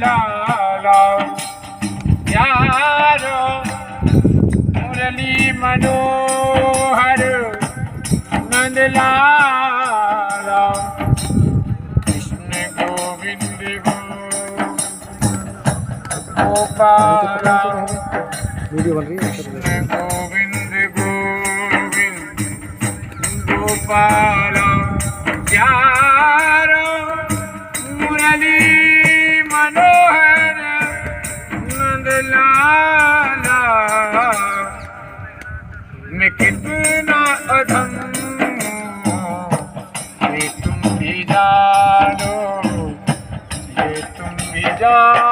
लाला यारो मुरली मनोहर नंद लाला कृष्ण गोविंद गोपाला कृष्ण गोविंद गोविंद गोपाला यारो मुरली मनोहर नंद लाला मैं कितना अधम ये तुम भी जानो ये तुम भी जानो